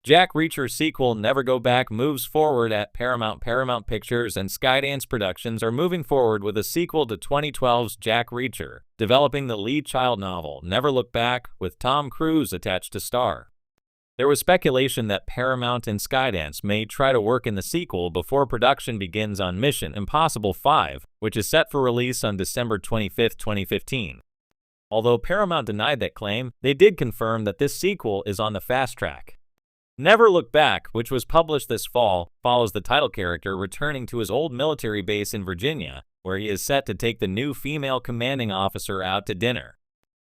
Jack Reacher sequel Never Go Back moves forward at Paramount. Paramount Pictures and Skydance Productions are moving forward with a sequel to 2012's Jack Reacher, developing the Lee Child novel Never Look Back with Tom Cruise attached to star. There was speculation that Paramount and Skydance may try to work in the sequel before production begins on Mission Impossible 5, which is set for release on December 25, 2015. Although Paramount denied that claim, they did confirm that this sequel is on the fast track. Never Look Back, which was published this fall, follows the title character returning to his old military base in Virginia, where he is set to take the new female commanding officer out to dinner.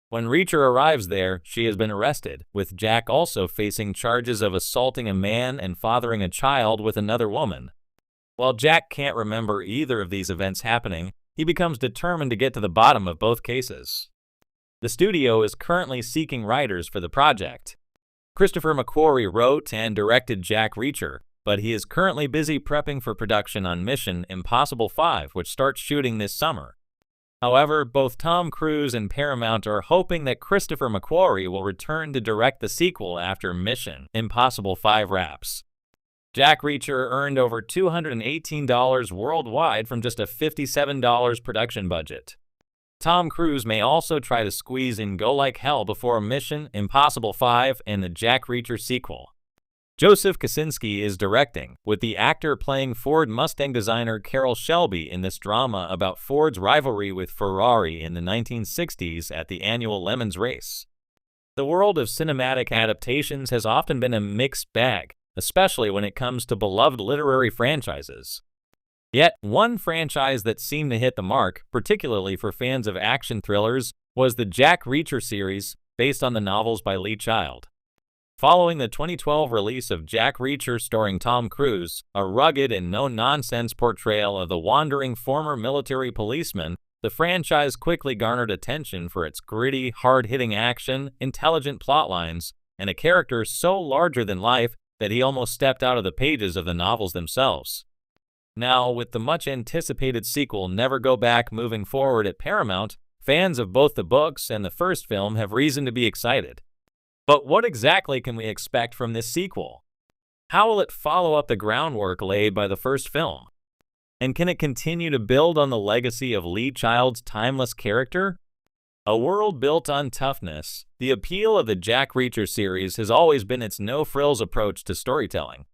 When Reacher arrives there, she has been arrested, with Jack also facing charges of assaulting a man and fathering a child with another woman. While Jack can't remember either of these events happening, he becomes determined to get to the bottom of both cases. The studio is currently seeking writers for the project. Christopher McQuarrie wrote and directed Jack Reacher, but he is currently busy prepping for production on Mission Impossible 5, which starts shooting this summer. However, both Tom Cruise and Paramount are hoping that Christopher McQuarrie will return to direct the sequel after Mission Impossible 5 wraps. Jack Reacher earned over $218 worldwide from just a $57 production budget. Tom Cruise may also try to squeeze in Go Like Hell before Mission Impossible 5 and the Jack Reacher sequel. Joseph Kosinski is directing, with the actor playing Ford Mustang designer Carroll Shelby in this drama about Ford's rivalry with Ferrari in the 1960s at the annual Le Mans race. The world of cinematic adaptations has often been a mixed bag, especially when it comes to beloved literary franchises. Yet, one franchise that seemed to hit the mark, particularly for fans of action thrillers, was the Jack Reacher series, based on the novels by Lee Child. Following the 2012 release of Jack Reacher starring Tom Cruise, a rugged and no-nonsense portrayal of the wandering former military policeman, the franchise quickly garnered attention for its gritty, hard-hitting action, intelligent plotlines, and a character so larger than life that he almost stepped out of the pages of the novels themselves. Now, with the much-anticipated sequel Never Go Back moving forward at Paramount, fans of both the books and the first film have reason to be excited. But what exactly can we expect from this sequel? How will it follow up the groundwork laid by the first film? And can it continue to build on the legacy of Lee Child's timeless character? A world built on toughness, the appeal of the Jack Reacher series has always been its no-frills approach to storytelling.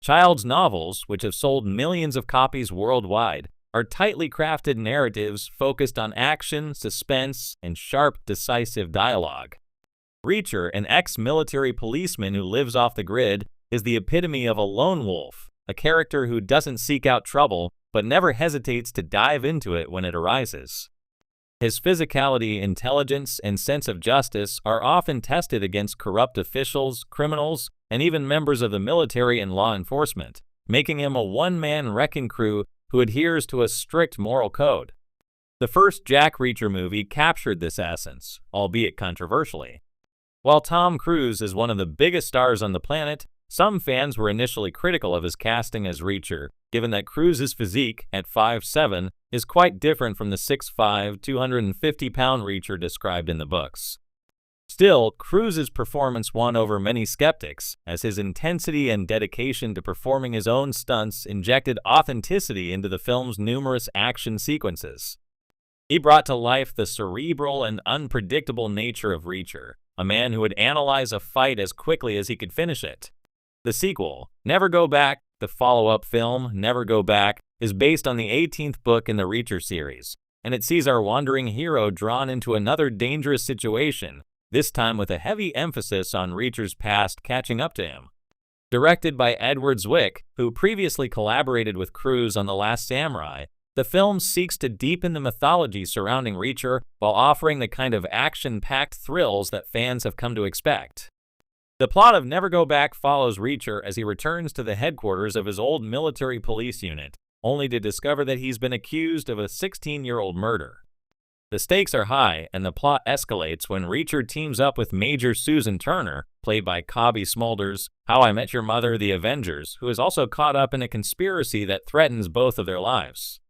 Child's novels, which have sold millions of copies worldwide, are tightly crafted narratives focused on action, suspense, and sharp, decisive dialogue. Reacher, an ex-military policeman who lives off the grid, is the epitome of a lone wolf, a character who doesn't seek out trouble, but never hesitates to dive into it when it arises. His physicality, intelligence, and sense of justice are often tested against corrupt officials, criminals, and even members of the military and law enforcement, making him a one-man wrecking crew who adheres to a strict moral code. The first Jack Reacher movie captured this essence, albeit controversially. While Tom Cruise is one of the biggest stars on the planet, some fans were initially critical of his casting as Reacher, given that Cruise's physique, at 5'7", is quite different from the 6'5", 250-pound Reacher described in the books. Still, Cruise's performance won over many skeptics, as his intensity and dedication to performing his own stunts injected authenticity into the film's numerous action sequences. He brought to life the cerebral and unpredictable nature of Reacher, a man who would analyze a fight as quickly as he could finish it. The sequel, Never Go Back, the follow-up film, Never Go Back, is based on the 18th book in the Reacher series, and it sees our wandering hero drawn into another dangerous situation, this time with a heavy emphasis on Reacher's past catching up to him. Directed by Edward Zwick, who previously collaborated with Cruise on The Last Samurai, the film seeks to deepen the mythology surrounding Reacher while offering the kind of action-packed thrills that fans have come to expect. The plot of Never Go Back follows Reacher as he returns to the headquarters of his old military police unit, only to discover that he's been accused of a 16-year-old murder. The stakes are high, and the plot escalates when Reacher teams up with Major Susan Turner, played by Cobie Smulders, How I Met Your Mother, The Avengers, who is also caught up in a conspiracy that threatens both of their lives.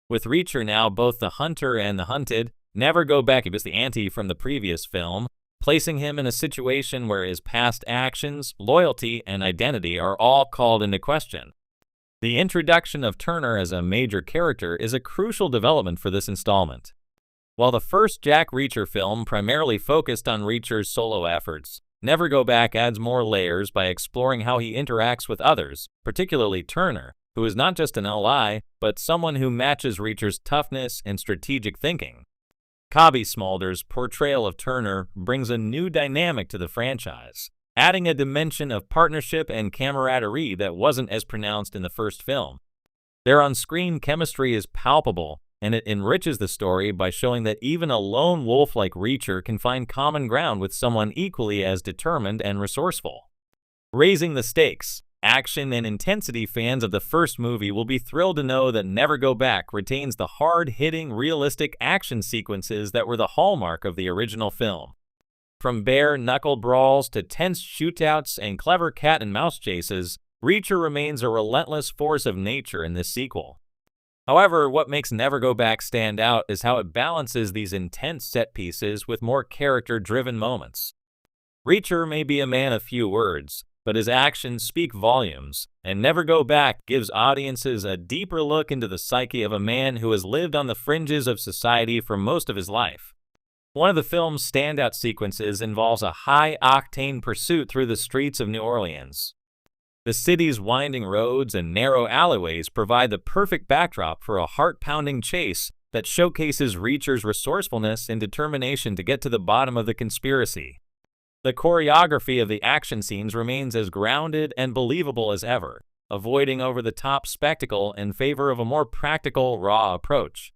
With Reacher now both the hunter and the hunted, Never Go Back is the ante from the previous film, placing him in a situation where his past actions, loyalty, and identity are all called into question. The introduction of Turner as a major character is a crucial development for this installment. While the first Jack Reacher film primarily focused on Reacher's solo efforts, Never Go Back adds more layers by exploring how he interacts with others, particularly Turner, who is not just an ally, but someone who matches Reacher's toughness and strategic thinking. Cobie Smulders' portrayal of Turner brings a new dynamic to the franchise, adding a dimension of partnership and camaraderie that wasn't as pronounced in the first film. Their on-screen chemistry is palpable, and it enriches the story by showing that even a lone wolf like Reacher can find common ground with someone equally as determined and resourceful. Raising the stakes, action and intensity fans of the first movie will be thrilled to know that Never Go Back retains the hard-hitting, realistic action sequences that were the hallmark of the original film. From bare-knuckle brawls to tense shootouts and clever cat-and-mouse chases, Reacher remains a relentless force of nature in this sequel. However, what makes Never Go Back stand out is how it balances these intense set pieces with more character-driven moments. Reacher may be a man of few words, but his actions speak volumes, and Never Go Back gives audiences a deeper look into the psyche of a man who has lived on the fringes of society for most of his life. One of the film's standout sequences involves a high-octane pursuit through the streets of New Orleans. The city's winding roads and narrow alleyways provide the perfect backdrop for a heart-pounding chase that showcases Reacher's resourcefulness and determination to get to the bottom of the conspiracy. The choreography of the action scenes remains as grounded and believable as ever, avoiding over-the-top spectacle in favor of a more practical, raw approach.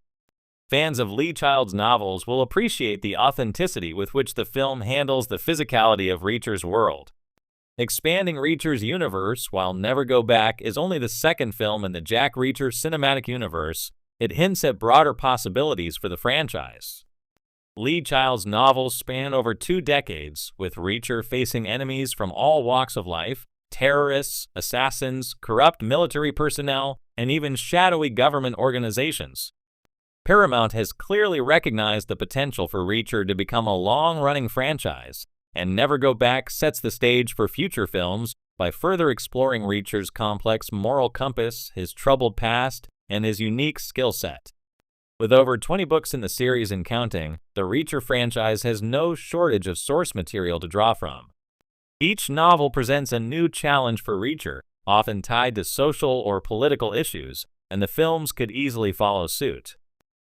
Fans of Lee Child's novels will appreciate the authenticity with which the film handles the physicality of Reacher's world. Expanding Reacher's universe, while Never Go Back is only the second film in the Jack Reacher cinematic universe, it hints at broader possibilities for the franchise. Lee Child's novels span over 2 decades, with Reacher facing enemies from all walks of life, terrorists, assassins, corrupt military personnel, and even shadowy government organizations. Paramount has clearly recognized the potential for Reacher to become a long-running franchise, and Never Go Back sets the stage for future films by further exploring Reacher's complex moral compass, his troubled past, and his unique skill set. With over 20 books in the series and counting, the Reacher franchise has no shortage of source material to draw from. Each novel presents a new challenge for Reacher, often tied to social or political issues, and the films could easily follow suit.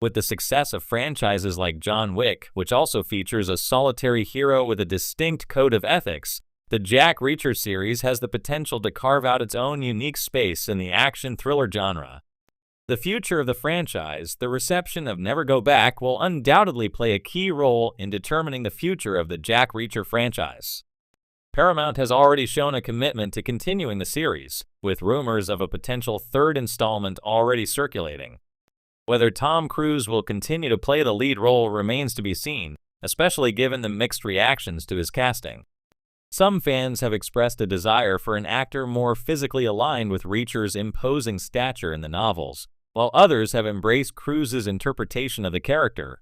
With the success of franchises like John Wick, which also features a solitary hero with a distinct code of ethics, the Jack Reacher series has the potential to carve out its own unique space in the action thriller genre. The future of the franchise, the reception of Never Go Back, will undoubtedly play a key role in determining the future of the Jack Reacher franchise. Paramount has already shown a commitment to continuing the series, with rumors of a potential third installment already circulating. Whether Tom Cruise will continue to play the lead role remains to be seen, especially given the mixed reactions to his casting. Some fans have expressed a desire for an actor more physically aligned with Reacher's imposing stature in the novels, while others have embraced Cruise's interpretation of the character,